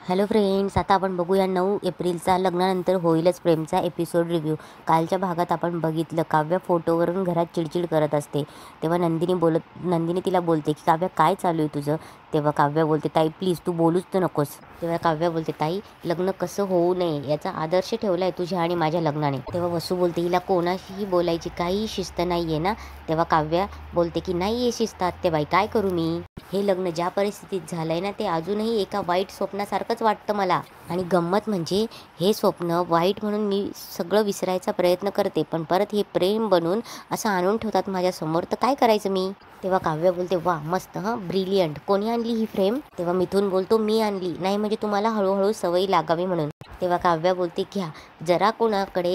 Hello friends, आता आपण बघूया 9 एप्रिलचा लग्नानंतर होईलच प्रेमचा एपिसोड रिव्ह्यू. कालच्या भागात आपण बघितलं काव्या फोटोवरून घरात चिडचिड करत असते. तेव्हा नंदिनी तिला बोलते की काव्या काय चालू आहे तुझं. तेव्हा काव्या बोलते ताई प्लीज तू बोलूच तर नकोस. तेव्हा काव्या बोलते ताई लग्न कसं होऊ नये याचा आदर्श ठेवला आहे तुझ्या आणि माझ्या लग्नाने. तेव्हा वसू बोलते हिला कोणाशीही बोलायची काही शिस्त नाही आहे ना. तेव्हा काव्या बोलते की नाही आहे शिस्त आत्याबाई, काय करू मी. हे लग्न ज्या परिस्थितीत झालंय ना ते अजूनही एका वाईट स्वप्नासारखंच वाटतं मला. आणि गंमत म्हणजे हे स्वप्न वाईट म्हणून मी सगळं विसरायचा प्रयत्न करते, पण परत हे प्रेम बनून असं आणून ठेवतात माझ्यासमोर, तर काय करायचं मी. तेव्हा काव्य बोलते वा मस्त ब्रिलियंट, कोणी आणली ही फ्रेम. तेव्हा मिथून बोलतो मी आणली, नाही म्हणजे तुम्हाला हळूहळू सवयी लागावी म्हणून. तेव्हा काव्या बोलते घ्या, जरा कोणाकडे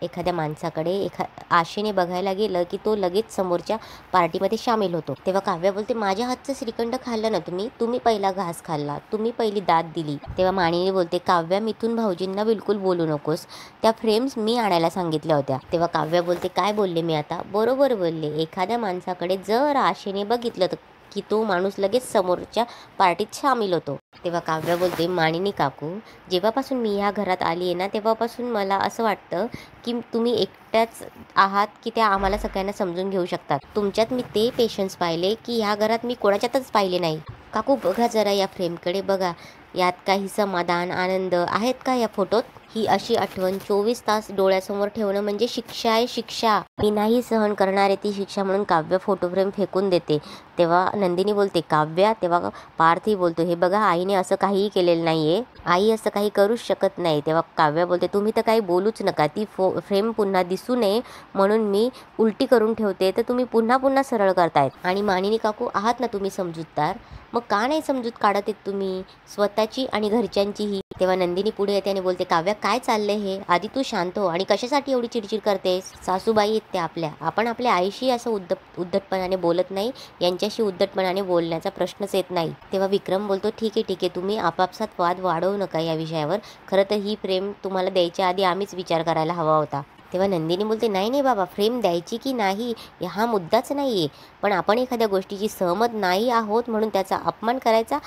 एखाद्या माणसाकडे आशेने बघायला गेलं की तो लगेच समोरच्या पार्टीमध्ये सामील होतो. तेव्हा काव्या बोलते माझ्या हातचं श्रीखंड खाल्लं ना तुम्ही पहिला घास खाल्ला, तुम्ही पहिली दाद दिली. तेव्हा मानिनी बोलते काव्या मिथून भाऊजींना बिलकुल बोलू नकोस, त्या फ्रेम्स मी आणायला सांगितल्या होत्या. तेव्हा काव्या बोलते काय बोलले मी आता, बरोबर बोलले. एखाद्या माणसाकडे जर आशेने बघितलं की तो माणूस लगेच समोरच्या पार्टीत सामील होतो. तेव्हा काव्या बोलते मानिनी काकू, जेव्हापासून मी ह्या घरात आली आहे ना तेव्हापासून मला असं वाटतं की तुम्ही एकट्याच आहात की त्या आम्हाला सगळ्यांना समजून घेऊ शकतात. तुमच्यात मी ते पेशन्स पाहिले की ह्या घरात मी कोणाच्यातच पाहिले नाही. काकू बघा जरा या फ्रेमकडे बघा, यात काही समाधान आनंद आहेत का या फोटोत. ही अशी आठवण 24 तास डोळ्यासमोर ठेवणं म्हणजे शिक्षा आहे, शिक्षा. मी नाही सहन करणार आहे ती शिक्षा म्हणून काव्य फोटो फ्रेम फेकून देते. तेव्हा नंदिनी बोलते काव्या. तेव्हा पार्थी बोलतो हे बघा आईने असं काहीही केलेलं नाहीये, आई असं काही करूच शकत नाही. तेव्हा काव्या बोलते तुम्ही तर काही बोलूच नका, ती फ्रेम पुन्हा दिसू नये म्हणून मी उलटी करून ठेवते, तर तुम्ही पुन्हा पुन्हा सरळ करतायत. आणि मानिनी काकू आहात ना तुम्ही समजूतदार, मग का नाही समजूत काढत आहेत तुम्ही स्वतःची आणि घरच्यांचीही. तेव्हा नंदिनी पुढे येते आणि बोलते काव्या काय चाललंय हे, आधी तू शांत हो आणि कशासाठी एवढी चिडचिड करतेस. सासूबाई आहेत त्या आपल्या, आपण आपल्या आईशी असं उद्धटपणाने बोलत नाही, यांच्याशी उद्धटपणाने बोलण्याचा प्रश्नच येत नाही. तेव्हा विक्रम बोलतो ठीक आहे तुम्ही आपापसात वाद वाढवू नका या विषयावर, खरं तर ही फ्रेम तुम्हाला द्यायच्या आधी आम्हीच विचार करायला हवा होता. तेव्हा नंदिनी बोलते नाही बाबा, फ्रेम द्यायची की नाही हा मुद्दाच नाही आहे, पण आपण एखाद्या गोष्टीची सहमत नाही आहोत म्हणून त्याचा अपमान करायचा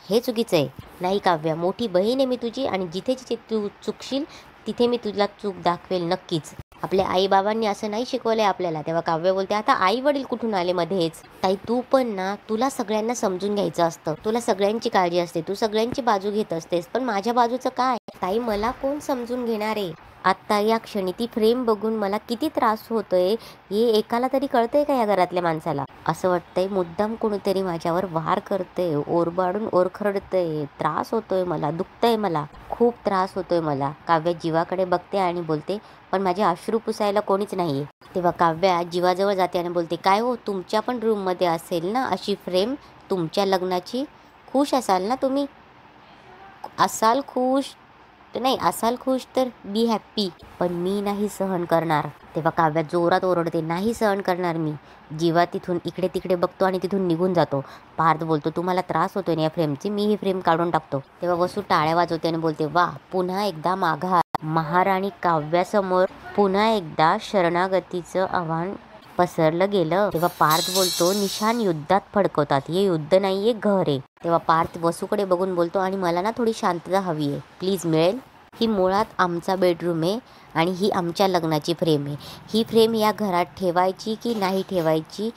हे चुकीचं आहे. नाही काव्या, मोठी बहीण आहे मी तुझी आणि जिथे जिथे तू चुकशील तिथे मी तुला चूक दाखवेल नक्कीच. आपल्या आईबाबांनी असं नाही शिकवलंय आपल्याला. तेव्हा काव्य बोलते आता आई वडील कुठून आले मध्येच. ताई तू पण ना, तुला सगळ्यांना समजून घ्यायचं असतं, तुला सगळ्यांची काळजी असते, तू सगळ्यांची बाजू घेत असतेस, पण माझ्या बाजूचं काय. ताई मला कोण समजून घेणार आहे. आत्ता या क्षणी ती फ्रेम बघून मला किती त्रास होतोय हे एकाला तरी कळतंय का या घरातल्या माणसाला. असं वाटतंय मुद्दाम कोणीतरी माझ्यावर वार करतंय, ओरबाडून ओरखडतंय, त्रास होतोय मला, दुखतंय मला, खूप त्रास होतोय मला. काव्या जीवाकडे बघते आणि बोलते पण माझे अश्रू पुसायला कोणीच नाहीये. तेव्हा काव्या जीवाजवळ जाते आणि बोलते काय हो, तुमच्या पण रूममध्ये असेल ना अशी फ्रेम तुमच्या लग्नाची. खुश असाल ना तुम्ही, असाल खुश नाही असाल खुश तर बी हॅप्पी, पण मी नाही सहन करणार. तेव्हा काव्या जोरात ओरडते नाही सहन करणार मी. जीवा तिथून इकडे तिकडे बघतो आणि तिथून निघून जातो. पार्थ बोलतो तुम्हाला त्रास होतोय ना या फ्रेमची, मी ही फ्रेम काढून टाकतो. तेव्हा वसू टाळ्या वाजवते आणि बोलते वा, पुन्हा एकदा माघार. महाराणी काव्यासमोर पुन्हा एकदा शरणागतीचं आव्हान पसरलं गेलं. तेव्हा पार्थ बोलतो निशाण युद्धात फडकवतात, हे युद्ध नाहीये घर आहे. तेव्हा पार्थ वसूकडे बघून बोलतो आणि मला ना थोडी शांतता हवी आहे, प्लीज मिळेल. ही मुळात आमचा बेडरूम आहे आणि ही आमच्या लग्नाची फ्रेम आहे. ही फ्रेम या घरात ठेवायची की नाही ठेवायची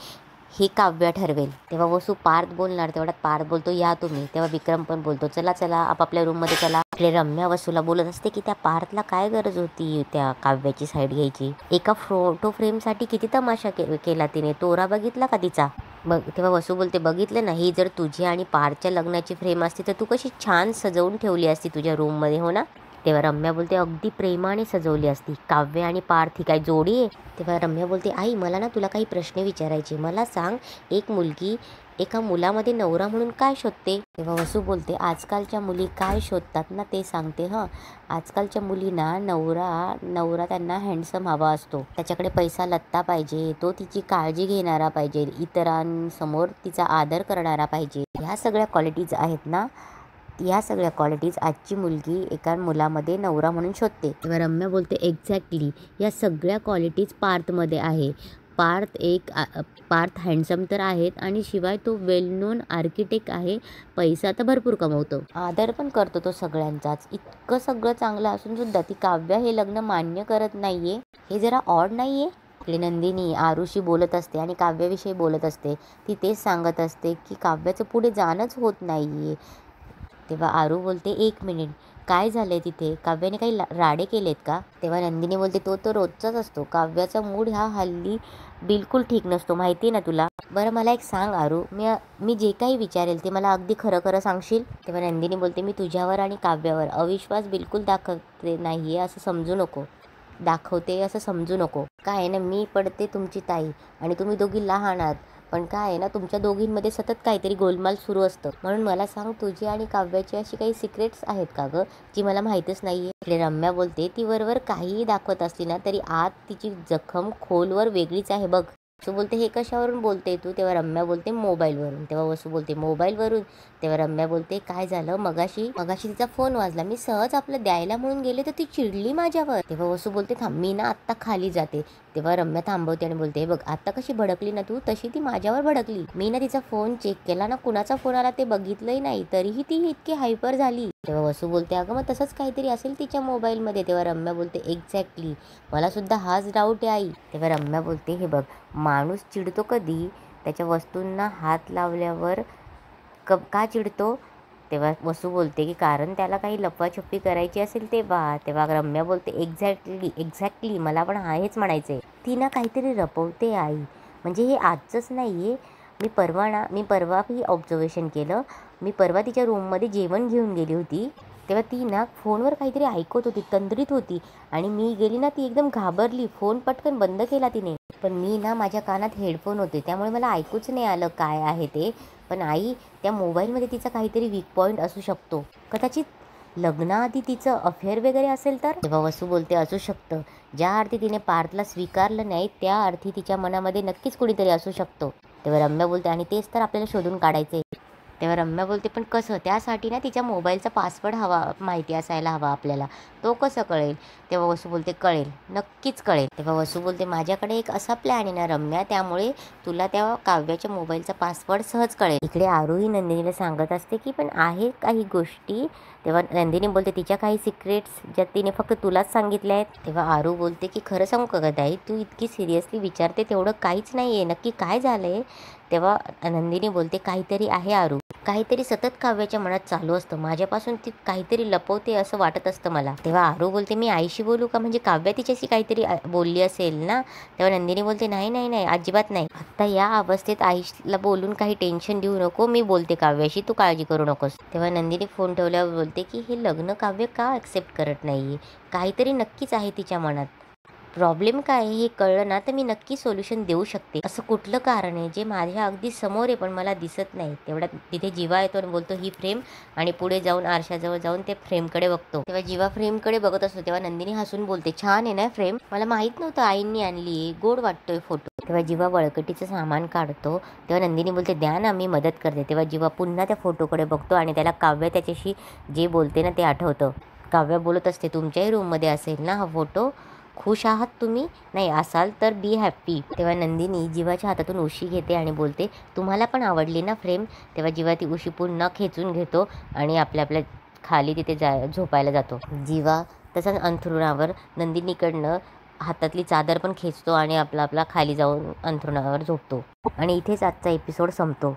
हे काव्य ठरवेल. तेव्हा वसू पार्थ बोलणार तेवढ्यात पार्थ बोलतो या तुम्ही. तेव्हा विक्रम पण बोलतो चला आपापल्या रूममध्ये चला. आपले रम्या वसूला बोलत असते की त्या पार्थला काय गरज होती त्या काव्याची साईड घ्यायची. एका फोटो फ्रेमसाठी किती तमाशा केला तिने, तोरा बघितला का तिचा. मग तेव्हा वसू बोलते बघितलं नाही, जर तुझी आणि पार्थच्या लग्नाची फ्रेम असती तर तू कशी छान सजवून ठेवली असती तुझ्या रूममध्ये, हो ना. तेव्हा रम्या बोलते अगदी प्रेमाने सजवली असती. काव्य आणि पार्थ ही काय जोडी आहे. तेव्हा रम्या बोलते आई मला ना तुला काही प्रश्न विचारायचे, मला सांग एक मुलगी एका मुलामध्ये नवरा म्हणून काय शोधते. तेव्हा वसू बोलते आजकालच्या मुली काय शोधतात ना ते सांगते. आजकालच्या मुलींना नवरा त्यांना हँडसम हवा असतो, त्याच्याकडे पैसा लत्ता पाहिजे, तो तिची काळजी घेणारा पाहिजे, इतरांसमोर तिचा आदर करणारा पाहिजे. ह्या सगळ्या क्वालिटीज आहेत ना, या सगळ्या क्वालिटीज आजची मुलगी एका मुलामध्ये नवरा म्हणून शोधते. तेव्हा रम्या बोलते एक्झॅक्टली, या सगळ्या क्वालिटीज पार्थमध्ये आहे, पार्थ हँडसम तर आहेत आणि शिवाय तो वेल नोन आर्किटेक्ट आहे. पैसा तर भरपूर कमवतो, आदर पण करतो तो सगळ्यांचाच. इतकं सगळं चांगलं असून सुद्धा ती काव्या हे लग्न मान्य करत नाहीये. हे जरा ऑड नाहीये? आपली नंदिनी आरुशी बोलत असते आणि काव्याविषयी बोलत असते. ती तेच सांगत असते की काव्याचं पुढे जाणंच होत नाहीये. तेव्हा आरू बोलते, 1 मिनिट, काय झालंय तिथे? काव्याने काही राडे केलेत का? तेव्हा नंदिनी बोलते, तो तर रोजचाच असतो. काव्याचा मूड हा हल्ली बिलकुल ठीक नसतो, माहिती ना तुला. बरं मला एक सांग आरू, मी जे काही विचारेल ते मला अगदी खरं खरं सांगशील? तेव्हा नंदिनी बोलते, मी तुझ्यावर आणि काव्यावर अविश्वास बिलकुल दाखवते नाहीये असं समजू नको. काय आहे ना, मी पडते तुमची ताई आणि तुम्ही दोघी लहान आहात. पण काय आहे ना, तुमच्या दोघींमध्ये सतत काहीतरी गोलमाल सुरू असतं. म्हणून मला सांग, तुझी आणि काव्याची अशी काही सिक्रेट्स आहेत का गं, जी मला माहीतच नाहीये? आपली रम्या बोलते, ती वरवर काहीही दाखवत असली ना तरी आत तिची जखम खोलवर वेगळीच आहे बघ. वसू बोलते, हे कशावरून बोलते तू? तेव्हा रम्या बोलते, मोबाईलवरून. तेव्हा वसू बोलते, मोबाईलवरून? तेव्हा रम्या बोलते, काय झालं? मगाशी तिचा फोन वाजला, मी सहज आपलं द्यायला म्हणून गेले तर ती चिडली माझ्यावर. तेव्हा वसू बोलते, थांब, मी ना आत्ता खाली जाते. तेव्हा रम्या थांबवते आणि बोलते, बघ आता कशी भडकली ना तू, तशी ती माझ्यावर भडकली. मी ना तिचा फोन चेक केला ना, कुणाचा फोन आला ते बघितलंही नाही, तरीही ती इतकी हायपर झाली. तेव्हा वसू बोलते, अगं मग तसंच काहीतरी असेल तिच्या मोबाईलमध्ये. तेव्हा रम्या बोलते, एक्झॅक्टली, मला सुद्धा हाच डाऊट आहे आई. तेव्हा रम्या बोलते, हे बघ, माणूस चिडतो कधी? त्याच्या वस्तूंना हात लावल्यावर का चिडतो? तेव्हा वसू बोलते की कारण त्याला काही लपवाछपवी करायची असेल तेव्हा. तेव्हा रम्या बोलते, एक्झॅक्टली, मला पण हेच म्हणायचंय. ती ना काहीतरी लपवते आई. म्हणजे हे आजचंच नाहीये. मी परवाही ऑब्झर्वेशन केलं. मी परवा तिच्या रूममध्ये जेवण घेऊन गेली होती. तेव्हा ती ना फोनवर काहीतरी ऐकत होती, तंद्रीत होती. आणि मी गेली ना, ती एकदम घाबरली. फोन पटकन बंद केला तिने. पण मी ना, माझ्या कानात हेडफोन होते, त्यामुळे मला ऐकूच नाही आलं काय आहे ते. पण आई, त्या मोबाईलमध्ये तिचा काहीतरी वीक पॉईंट असू शकतो. कदाचित लग्नाआधी तिचं अफेअर वगैरे असेल तर? तेव्हा वसू बोलते, असू शकतं. ज्या अर्थी तिने पार्थला स्वीकारलं नाही त्या अर्थी तिच्या मनामध्ये नक्कीच कुणीतरी असू शकतो. तेव्हा रम्या बोलते, आणि तेच तर आपल्याला शोधून काढायचंय. तेव्हा रम्या बोलते, पण कसं? त्यासाठी ना तिच्या मोबाईलचा पासवर्ड माहिती असायला हवा आपल्याला. तो कसं कळेल? तेव्हा वसू बोलते, कळेल, नक्कीच कळेल. तेव्हा वसू बोलते, माझ्याकडे एक असा प्लॅन आहे ना रम्या, त्यामुळे तुला त्या काव्याच्या मोबाईलचा पासवर्ड सहज कळेल. इकडे आरूही नंदिनीला सांगत असते की पण आहे काही गोष्टी. तेव्हा नंदिनी बोलते, तिच्या काही सिक्रेट्स ज्या तिने फक्त तुलाच सांगितल्या आहेत. तेव्हा आरू बोलते की खरं सांगू का ताई, तू इतकी सिरियसली विचारते तेवढं काहीच नाही आहे, नक्की काय झालंय? तेव्हा नंदिनी बोलते, काहीतरी आहे आरू, काहीतरी सतत काव्याच्या मनात चालू असतं. माझ्यापासून ती काहीतरी लपवते असं वाटत असतं मला. तेव्हा आरू बोलते, मी आईशी बोलू का? म्हणजे काव्या तिच्याशी काहीतरी बोलली असेल ना. तेव्हा नंदिनी बोलते, नाही, अजिबात नाही. आत्ता या अवस्थेत आईला बोलून काही टेन्शन देऊ नको. मी बोलते काव्याशी, तू काळजी करू नकोस. तेव्हा नंदिनी फोन ठेवल्यावर बोलते की हे लग्न काव्य का ॲक्सेप्ट करत नाहीये? काहीतरी नक्कीच आहे तिच्या मनात. प्रॉब्लेम काय आहे हे कळलं ना तर मी नक्की सोल्युशन देऊ शकते. असं कुठलं कारण आहे जे माझ्या अगदी समोर आहे पण मला दिसत नाही? तेवढ्यात तिथे जीवा येतो आणि बोलतो, ही फ्रेम, आणि पुढे जाऊन आरशाजवळ जाऊन ते फ्रेमकडे बघतो. तेव्हा जीवा फ्रेमकडे बघत असतो. तेव्हा नंदिनी हसून बोलते, छान आहे ना फ्रेम, मला माहित नव्हतं आईंनी आणली, गोड वाटतोय फोटो. तेव्हा जीवा बळकटीचं सामान काढतो. तेव्हा नंदिनी बोलते, द्या ना, मी मदत करते. तेव्हा जीवा पुन्हा त्या फोटोकडे बघतो आणि त्याला काव्य त्याच्याशी जे बोलते ना ते आठवतं. काव्य बोलत असते, तुमच्याही रूममध्ये असेल ना हा फोटो? खुश आहात तुम्ही? नाही असाल तर बी हॅप्पी. तेव्हा नंदिनी जीवाच्या हातातून उशी घेते आणि बोलते, तुम्हाला पण आवडली ना फ्रेम? तेव्हा जीवा ती उशी पुन्हा खेचून घेतो आणि आपल्या खाली तिथे झोपायला जातो. जीवा तसंच अंथरुणावर नंदिनीकडनं हातातली चादर पण खेचतो आणि आपला खाली जाऊन अंथरुणावर झोपतो. आणि इथेच आजचा एपिसोड संपतो.